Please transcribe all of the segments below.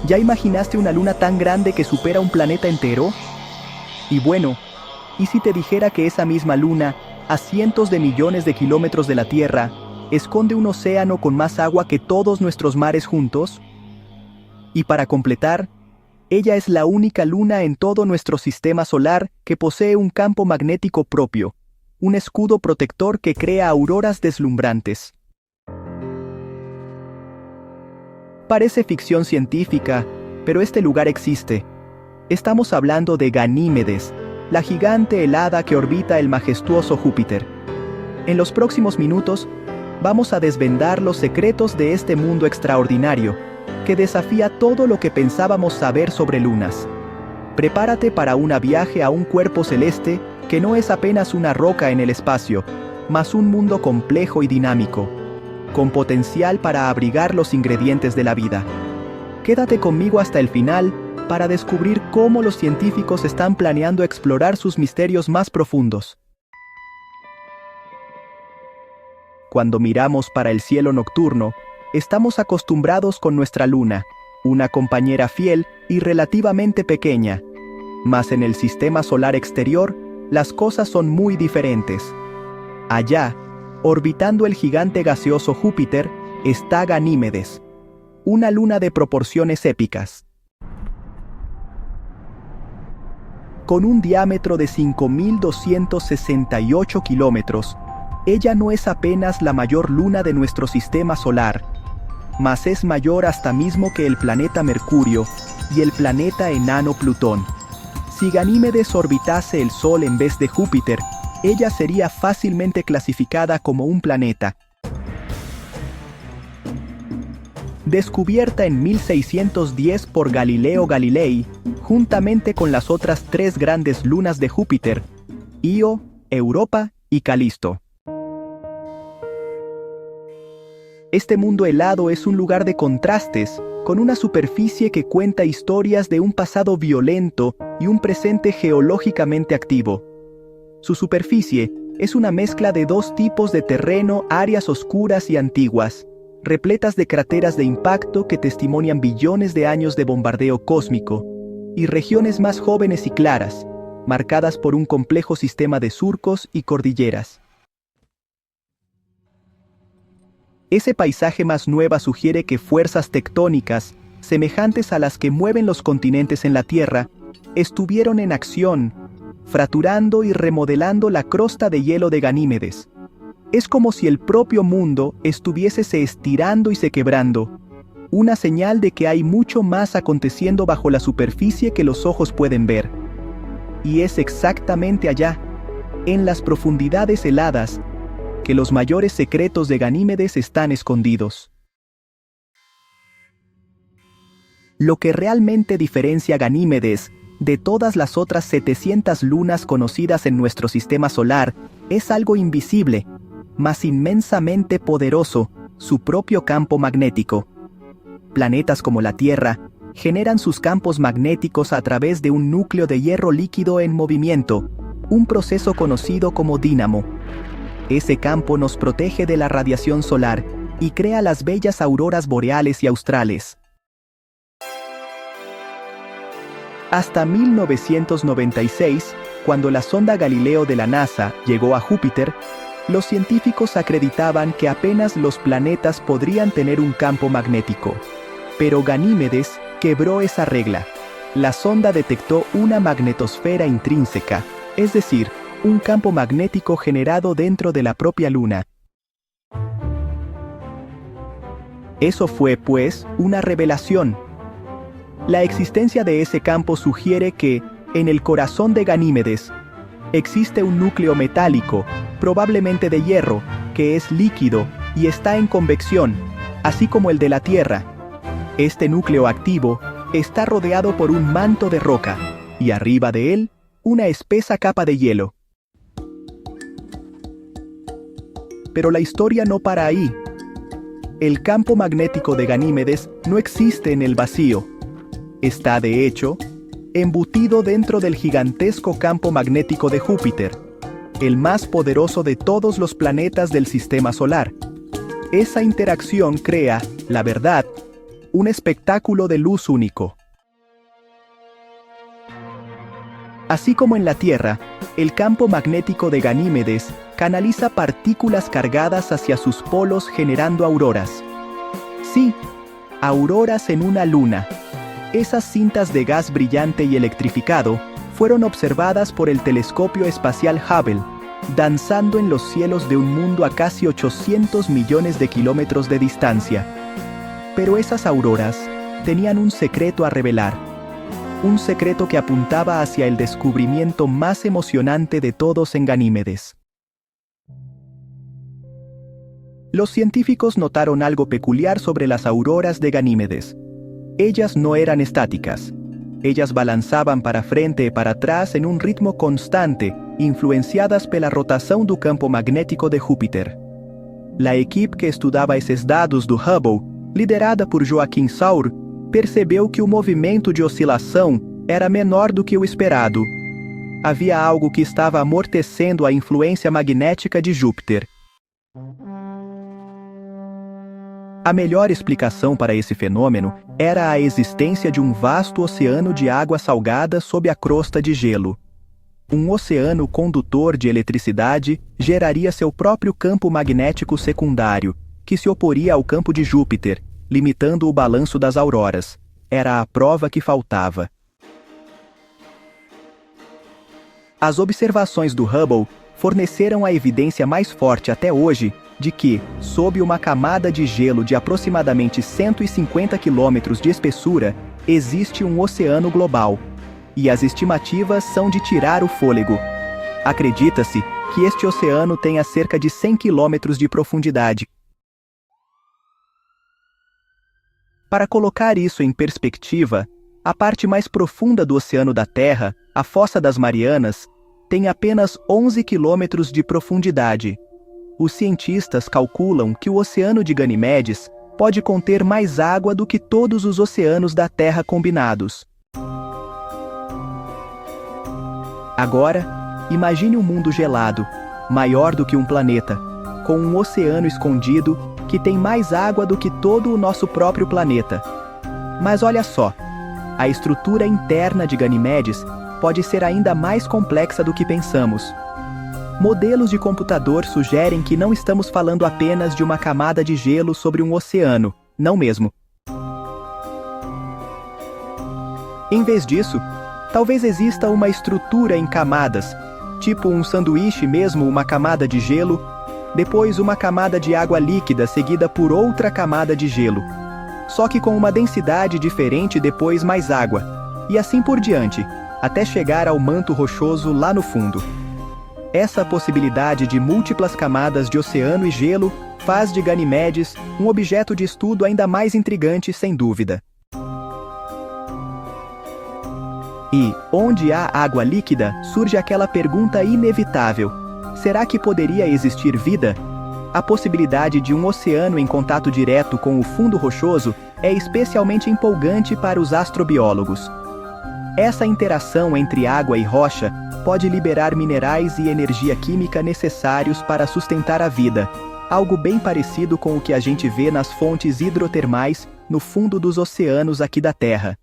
¿Ya imaginaste una luna tan grande que supera un planeta entero? Y bueno, ¿y si te dijera que esa misma luna, a cientos de millones de kilómetros de la Tierra, esconde un océano con más agua que todos nuestros mares juntos? Y para completar, ella es la única luna en todo nuestro sistema solar que posee un campo magnético propio, un escudo protector que crea auroras deslumbrantes. Parece ficción científica, pero este lugar existe. Estamos hablando de Ganímedes, la gigante helada que orbita el majestuoso Júpiter. En los próximos minutos, vamos a desvendar los secretos de este mundo extraordinario, que desafía todo lo que pensábamos saber sobre lunas. Prepárate para un viaje a un cuerpo celeste que no es apenas una roca en el espacio, mas un mundo complejo y dinámico, con potencial para abrigar los ingredientes de la vida. Quédate conmigo hasta el final para descubrir cómo los científicos están planeando explorar sus misterios más profundos. Cuando miramos para el cielo nocturno, estamos acostumbrados con nuestra luna, una compañera fiel y relativamente pequeña. Mas en el sistema solar exterior, las cosas son muy diferentes. Allá, orbitando el gigante gaseoso Júpiter, está Ganímedes, una luna de proporciones épicas. Con un diámetro de 5.268 kilómetros, ella no es apenas la mayor luna de nuestro sistema solar, mas es mayor hasta mismo que el planeta Mercurio y el planeta enano Plutón. Si Ganímedes orbitase el Sol en vez de Júpiter, ella sería fácilmente clasificada como un planeta. Descubierta en 1610 por Galileo Galilei, juntamente con las otras tres grandes lunas de Júpiter, Io, Europa y Calisto. Este mundo helado es un lugar de contrastes, con una superficie que cuenta historias de un pasado violento y un presente geológicamente activo. Su superficie es una mezcla de dos tipos de terreno, áreas oscuras y antiguas, repletas de cráteres de impacto que testimonian billones de años de bombardeo cósmico, y regiones más jóvenes y claras, marcadas por un complejo sistema de surcos y cordilleras. Ese paisaje más nuevo sugiere que fuerzas tectónicas, semejantes a las que mueven los continentes en la Tierra, estuvieron en acción, fracturando y remodelando la crosta de hielo de Ganímedes. Es como si el propio mundo estuviese se estirando y se quebrando, una señal de que hay mucho más aconteciendo bajo la superficie que los ojos pueden ver. Y es exactamente allá, en las profundidades heladas, que los mayores secretos de Ganímedes están escondidos. Lo que realmente diferencia a Ganímedes de todas las otras 700 lunas conocidas en nuestro sistema solar es algo invisible, mas inmensamente poderoso, su propio campo magnético. Planetas como la Tierra generan sus campos magnéticos a través de un núcleo de hierro líquido en movimiento, un proceso conocido como dínamo. Ese campo nos protege de la radiación solar y crea las bellas auroras boreales y australes. Hasta 1996, cuando la sonda Galileo de la NASA llegó a Júpiter, los científicos acreditaban que apenas los planetas podrían tener un campo magnético. Pero Ganímedes quebró esa regla. La sonda detectó una magnetosfera intrínseca, es decir, un campo magnético generado dentro de la propia Luna. Eso fue, pues, una revelación. La existencia de ese campo sugiere que, en el corazón de Ganímedes, existe un núcleo metálico, probablemente de hierro, que es líquido y está en convección, así como el de la Tierra. Este núcleo activo está rodeado por un manto de roca, y arriba de él, una espesa capa de hielo. Pero la historia no para ahí. El campo magnético de Ganímedes no existe en el vacío. Está, de hecho, embutido dentro del gigantesco campo magnético de Júpiter, el más poderoso de todos los planetas del sistema solar. Esa interacción crea, la verdad, un espectáculo de luz único. Así como en la Tierra, el campo magnético de Ganímedes canaliza partículas cargadas hacia sus polos generando auroras. Sí, auroras en una luna. Esas cintas de gas brillante y electrificado fueron observadas por el telescopio espacial Hubble, danzando en los cielos de un mundo a casi 800 millones de kilómetros de distancia. Pero esas auroras tenían un secreto a revelar. Un secreto que apuntaba hacia el descubrimiento más emocionante de todos en Ganímedes. Los científicos notaron algo peculiar sobre las auroras de Ganímedes. Ellas no eran estáticas. Ellas balançavam para frente e para trás em um ritmo constante, influenciadas pela rotação do campo magnético de Júpiter. A equipe que estudava esses dados do Hubble, liderada por Joaquim Saur, percebeu que o movimento de oscilação era menor do que o esperado. Havia algo que estava amortecendo a influência magnética de Júpiter. A melhor explicação para esse fenômeno era a existência de um vasto oceano de água salgada sob a crosta de gelo. Um oceano condutor de eletricidade geraria seu próprio campo magnético secundário, que se oporia ao campo de Júpiter, limitando o balanço das auroras. Era a prova que faltava. As observações do Hubble forneceram a evidência mais forte até hoje de que, sob uma camada de gelo de aproximadamente 150 km de espessura, existe um oceano global. E as estimativas são de tirar o fôlego. Acredita-se que este oceano tenha cerca de 100 km de profundidade. Para colocar isso em perspectiva, a parte mais profunda do oceano da Terra, a Fossa das Marianas, tem apenas 11 km de profundidade. Os cientistas calculam que o oceano de Ganímedes pode conter mais água do que todos os oceanos da Terra combinados. Agora, imagine um mundo gelado, maior do que um planeta, com um oceano escondido que tem mais água do que todo o nosso próprio planeta. Mas olha só, a estrutura interna de Ganímedes pode ser ainda mais complexa do que pensamos. Modelos de computador sugerem que não estamos falando apenas de uma camada de gelo sobre um oceano, não mesmo. Em vez disso, talvez exista uma estrutura em camadas, tipo um sanduíche mesmo, uma camada de gelo, depois uma camada de água líquida seguida por outra camada de gelo, só que com uma densidade diferente depois mais água, e assim por diante, até chegar ao manto rochoso lá no fundo. Essa possibilidade de múltiplas camadas de oceano e gelo faz de Ganímedes um objeto de estudo ainda mais intrigante, sem dúvida. E, onde há água líquida, surge aquela pergunta inevitável: será que poderia existir vida? A possibilidade de um oceano em contato direto com o fundo rochoso é especialmente empolgante para os astrobiólogos. Essa interação entre água e rocha pode liberar minerais e energia química necessários para sustentar a vida, algo bem parecido com o que a gente vê nas fontes hidrotermais no fundo dos oceanos aqui da Terra.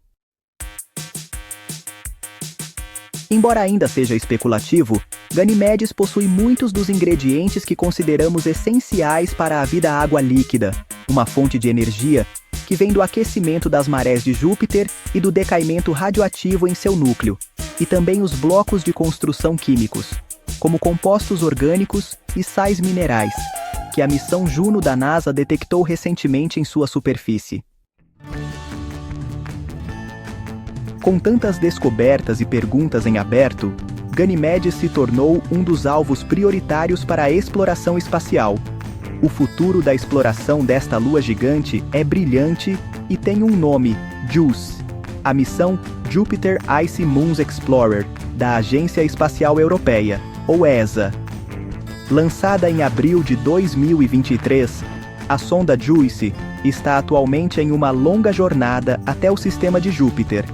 Embora ainda seja especulativo, Ganímedes possui muitos dos ingredientes que consideramos essenciais para a vida água líquida, uma fonte de energia que vem do aquecimento das marés de Júpiter e do decaimento radioativo em seu núcleo, e também os blocos de construção químicos, como compostos orgânicos e sais minerais, que a missão Juno da NASA detectou recentemente em sua superfície. Com tantas descobertas e perguntas em aberto, Ganímedes se tornou um dos alvos prioritários para a exploração espacial. O futuro da exploração desta lua gigante é brilhante e tem um nome: JUICE, a missão Jupiter Icy Moons Explorer, da Agência Espacial Europeia, ou ESA. Lançada em abril de 2023, a sonda JUICE está atualmente em uma longa jornada até o sistema de Júpiter,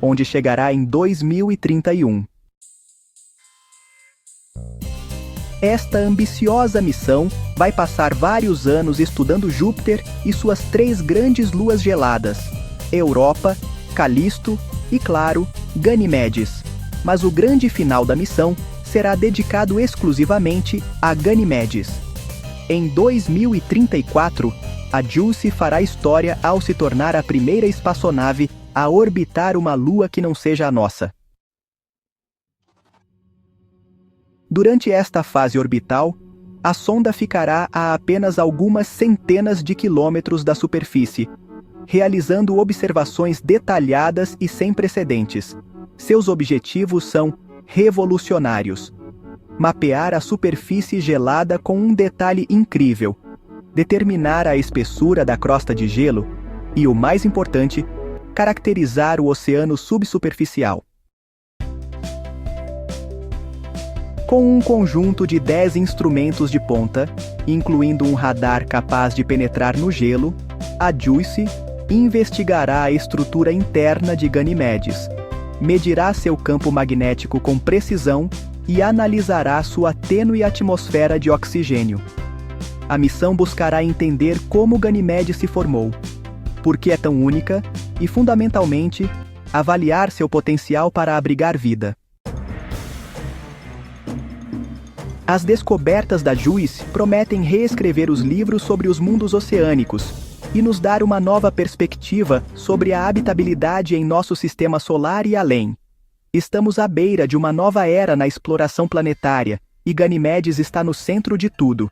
onde chegará em 2031. Esta ambiciosa missão vai passar vários anos estudando Júpiter e suas 3 grandes luas geladas, Europa, Calisto e, claro, Ganimedes. Mas o grande final da missão será dedicado exclusivamente a Ganimedes. Em 2034, a JUICE fará história ao se tornar a primeira espaçonave a orbitar uma lua que não seja a nossa. Durante esta fase orbital, a sonda ficará a apenas algumas centenas de quilômetros da superfície, realizando observações detalhadas e sem precedentes. Seus objetivos são revolucionários: mapear a superfície gelada com um detalhe incrível, determinar a espessura da crosta de gelo e, o mais importante, caracterizar o oceano subsuperficial. Com um conjunto de 10 instrumentos de ponta, incluindo um radar capaz de penetrar no gelo, a JUICE investigará a estrutura interna de Ganimedes, medirá seu campo magnético com precisão e analisará sua tênue atmosfera de oxigênio. A missão buscará entender como Ganimedes se formou, por que é tão única e, fundamentalmente, avaliar seu potencial para abrigar vida. As descobertas da JUICE prometem reescrever os livros sobre os mundos oceânicos e nos dar uma nova perspectiva sobre a habitabilidade em nosso sistema solar e além. Estamos à beira de uma nova era na exploração planetária e Ganimedes está no centro de tudo.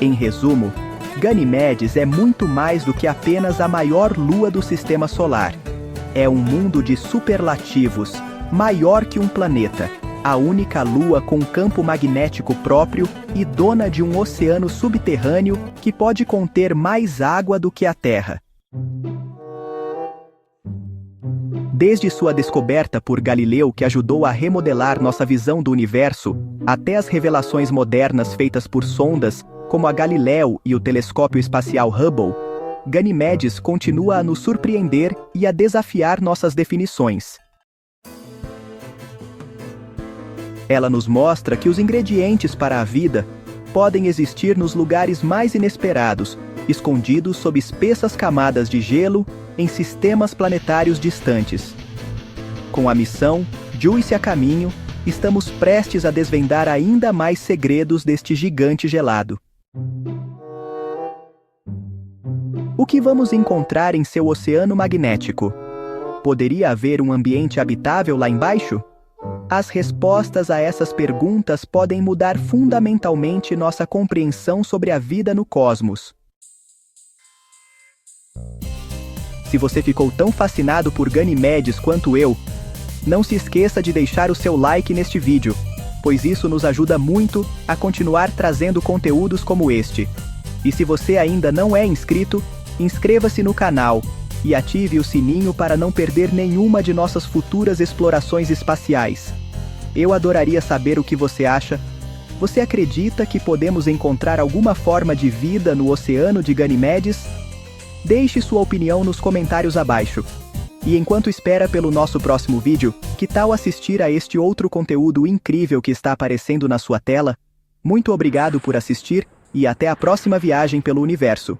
Em resumo, Ganimedes é muito mais do que apenas a maior lua do sistema solar. É um mundo de superlativos, maior que um planeta, a única lua com campo magnético próprio e dona de um oceano subterrâneo que pode conter mais água do que a Terra. Desde sua descoberta por Galileu, que ajudou a remodelar nossa visão do universo, até as revelações modernas feitas por sondas, como a Galileu e o telescópio espacial Hubble, Ganimedes continua a nos surpreender e a desafiar nossas definições. Ela nos mostra que os ingredientes para a vida podem existir nos lugares mais inesperados, escondidos sob espessas camadas de gelo em sistemas planetários distantes. Com a missão JUICE a caminho, estamos prestes a desvendar ainda mais segredos deste gigante gelado. O que vamos encontrar em seu oceano magnético? Poderia haver um ambiente habitável lá embaixo? As respostas a essas perguntas podem mudar fundamentalmente nossa compreensão sobre a vida no cosmos. Se você ficou tão fascinado por Ganimedes quanto eu, não se esqueça de deixar o seu like neste vídeo, pois isso nos ajuda muito a continuar trazendo conteúdos como este. E se você ainda não é inscrito, inscreva-se no canal e ative o sininho para não perder nenhuma de nossas futuras explorações espaciais. Eu adoraria saber o que você acha. Você acredita que podemos encontrar alguma forma de vida no oceano de Ganimedes? Deixe sua opinião nos comentários abaixo. E enquanto espera pelo nosso próximo vídeo, que tal assistir a este outro conteúdo incrível que está aparecendo na sua tela? Muito obrigado por assistir e até a próxima viagem pelo universo.